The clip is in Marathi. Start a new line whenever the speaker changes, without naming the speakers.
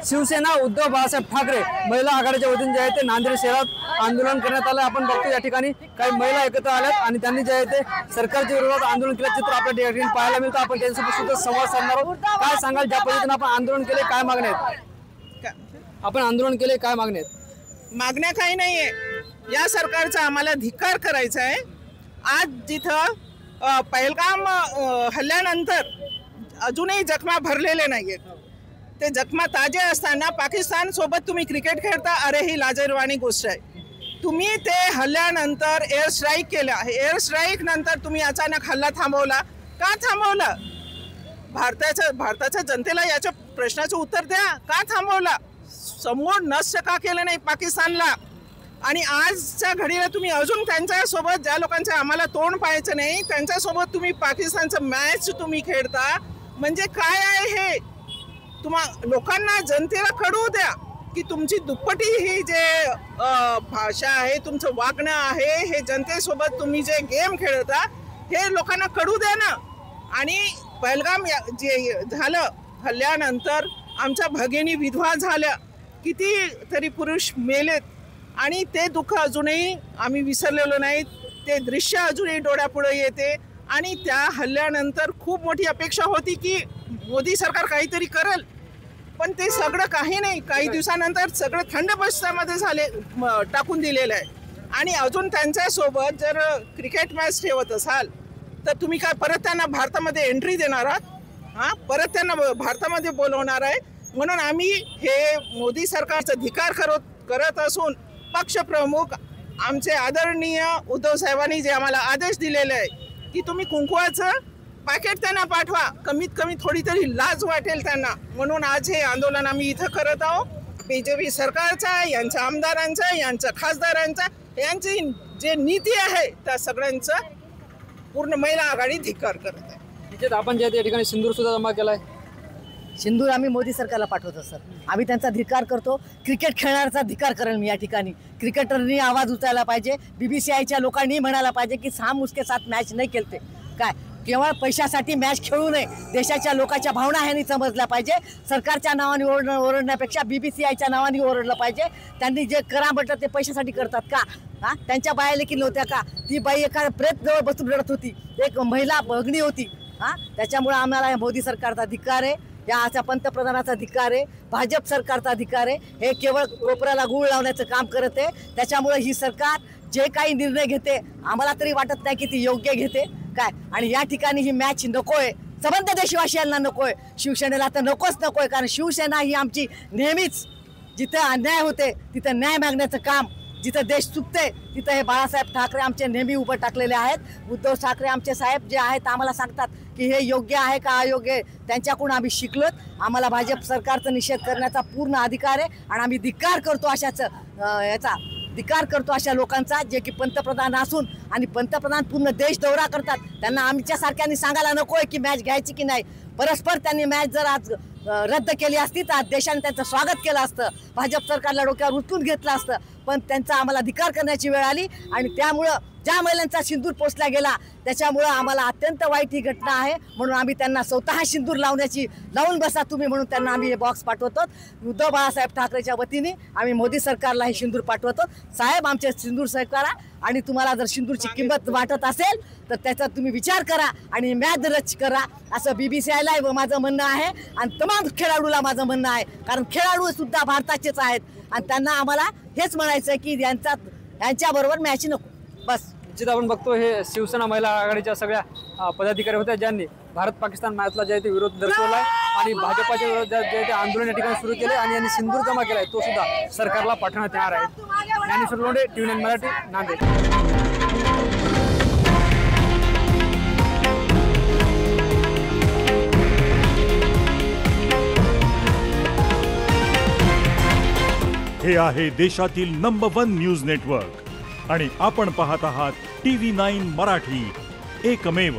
शिवसेना उद्धव बाळासाहेब ठाकरे महिला आघाडीच्या वतीने जे आहे ते नांदेड शहरात आंदोलन करण्यात आलं। आपण बघतो या ठिकाणी काही महिला एकत्र आल्यात आणि त्यांनी जे आहे ते सरकारच्या विरोधात आंदोलन केल्याचं चित्र आपल्या ठिकाणी पाहायला मिळतं। आपण त्यांच्यासोबत सुद्धा संवाद साधणार आहोत। काय सांगाल, ज्या पद्धतीने आपण आंदोलन केले, काय मागण्या आहेत? आपण आंदोलन केले, काय मागण्या आहेत?
मागण्या काही नाहीये, या सरकारचा आम्हाला धिक्कार करायचा आहे। आज जिथं पहलगाम हल्ल्यानंतर अजूनही जखमा भरलेले नाहीयेत, ते जखमा ताजे असताना पाकिस्तान सोबत तुम्ही क्रिकेट खेळता, अरे ही लाजिरवाणी गोष्ट आहे। तुम्ही ते हल्ल्यानंतर एअर स्ट्राईक केला, एअर स्ट्राईक नंतर तुम्ही अचानक हल्ला थांबवला, का थांबवला? भारताच्या जनतेला याच्या प्रश्नाचं उत्तर द्या, का थांबवला? समोर नष्ट का केलं नाही पाकिस्तानला? आणि आजच्या घडीला तुम्ही अजून त्यांच्यासोबत, ज्या लोकांचं आम्हाला तोंड पाहायचं नाही त्यांच्यासोबत तुम्ही पाकिस्तानचं मॅच तुम्ही खेळता, म्हणजे काय आहे हे? लोकांना, जनतेला कळू द्या की तुमची दुप्पटी ही जे भाषा आहे, तुमचं वागणं आहे, हे जनतेसोबत तुम्ही जे गेम खेळता हे लोकांना कळू द्या ना। आणि पहलगाम जे झालं हल्ल्यानंतर आमच्या भगिनी विधवा झाल्या, किती तरी पुरुष मेलेत आणि ते दुःख अजूनही आम्ही विसरलेलो नाहीत, ते दृश्य अजूनही डोळ्यापुढे येते। आणि त्या हल्ल्यानंतर खूप मोठी अपेक्षा होती की मोदी सरकार काहीतरी करेल, पण ते सगळं काही नाही। काही दिवसानंतर सगळं थंड बस्तामध्ये झाले, टाकून दिलेलं आहे। आणि अजून त्यांच्यासोबत जर क्रिकेट मॅच ठेवत असाल तर तुम्ही काय परत त्यांना भारतामध्ये एंट्री देणार आहात? हां, परत त्यांना भारतामध्ये बोलवणार आहे? म्हणून आम्ही हे मोदी सरकारचा धिक्कार करत असून पक्षप्रमुख आमचे आदरणीय उद्धव साहेबांनी जे आम्हाला आदेश दिलेले आहे की तुम्ही कुंकवाचं पॅकेट त्यांना पाठवा, कमीत कमी थोडी तरी लाज वाटेल त्यांना, म्हणून आज हे आंदोलन आम्ही इथं करत आहोत। बीजेपी सरकारचा, यांच्या आमदारांचा, यांच्या खासदारांचा, यांची जे नीती आहे त्या सगळ्यांचा पूर्ण महिला आघाडी धिक्कार करत आहे।
आपण जे या ठिकाणी सिंदूर सुद्धा जमा केलाय,
सिंदूर आम्ही मोदी सरकारला पाठवतो सर, आम्ही त्यांचा धिक्कार करतो। क्रिकेट खेळणाऱ्याचा धिक्कार करेल मी या ठिकाणी। क्रिकेटरनी आवाज उचलायला पाहिजे, BBCIच्या लोकांनी म्हणायला पाहिजे की हम उसके साथ मॅच नाही खेळते, काय केवळ पैशासाठी मॅच खेळू नये, देशाच्या लोकांच्या भावना ह्यांनी समजल्या पाहिजे। सरकारच्या नावाने ओरडण्यापेक्षा BBCIच्या नावाने ओरडलं पाहिजे। त्यांनी जे करा म्हटलं ते पैशासाठी करतात का? हां, त्यांच्या बाया लेखी नव्हत्या का? ती बाई एका प्रेतजवळ बसून रडत होती, एक महिला भगिनी होती। हां, त्याच्यामुळे आम्हाला मोदी सरकारचा धिक्कार आहे, या आजच्या पंतप्रधानाचा धिक्कार आहे, भाजप सरकारचा धिक्कार आहे। हे केवळ कोपऱ्याला गूळ लावण्याचं काम करत आहे। त्याच्यामुळे ही सरकार जे काही निर्णय घेते आम्हाला तरी वाटत नाही की ती योग्य घेते काय। आणि या ठिकाणी ही मॅच नकोय, संबंध देशवासियांना नकोय, शिवसेनेला तर नकोय, कारण शिवसेना ही आमची नेहमीच जिथं अन्याय होते तिथं न्याय मागण्याचं काम, जिथं देश चुकते तिथं हे बाळासाहेब ठाकरे आमचे नेहमी उभं टाकलेले आहेत। उद्धव ठाकरे आमचे साहेब जे आहेत आम्हाला सांगतात की हे योग्य आहे का अयोग्य आहे, त्यांच्याकडून आम्ही शिकलोत। आम्हाला भाजप सरकारचा निषेध करण्याचा पूर्ण अधिकार आहे आणि आम्ही धिक्कार करतो धिक्कार करतो अशा लोकांचा जे की पंतप्रधान असून आणि पंतप्रधान पूर्ण देश दौरा करतात। त्यांना आमच्यासारख्यांनी सांगायला नकोय की मॅच घ्यायची की नाही। परस्पर त्यांनी मॅच जर आज रद्द केली असती तर देशाने त्यांचं स्वागत केलं असतं, भाजप सरकारला डोक्यावर उचलून घेतलं असतं, पण त्यांचा आम्हाला धिक्कार करण्याची वेळ आली। आणि त्यामुळं ज्या महिलांचा सिंदूर पोचला गेला त्याच्यामुळं आम्हाला अत्यंत वाईट ही घटना आहे, म्हणून आम्ही त्यांना स्वतः सिंदूर लावून बसा तुम्ही, म्हणून त्यांना आम्ही हे बॉक्स पाठवतो। उद्धव बाळासाहेब ठाकरेच्या वतीने आम्ही मोदी सरकारला हे सिंदूर पाठवतो। साहेब आमचे सिंदूर स्वीकारा आणि तुम्हाला जर सिंदूरची किंमत वाटत असेल तर त्याचा तुम्ही विचार करा आणि मॅच रद्द करा, असं BBCIला माझं म्हणणं आहे आणि तमाम खेळाडूला माझं म्हणणं आहे, कारण खेळाडू सुद्धा भारताचेच आहेत आणि त्यांना आम्हाला हेच म्हणायचं आहे की यांच्याबरोबर मॅच नको, बस।
निश्चित आपण बघतो हे शिवसेना महिला आघाडीच्या सगळ्या पदाधिकारी होत्या ज्यांनी भारत पाकिस्तान मॅचला जे ते विरोध दर्शवला आणि भाजपाच्या विरोधात जे ते आंदोलन या ठिकाणी सुरू केले आणि यांनी सिंदूर जमा केलाय तो सुद्धा सरकारला पाठवण्यात येणार आहे। ज्ञानेश्वर लोंढे, TV9 मराठी, नांदेड।
हे आहे देशातील नंबर 1 न्यूज नेटवर्क आणि आपण पाहत आहात TV9 मराठी, एकमेव।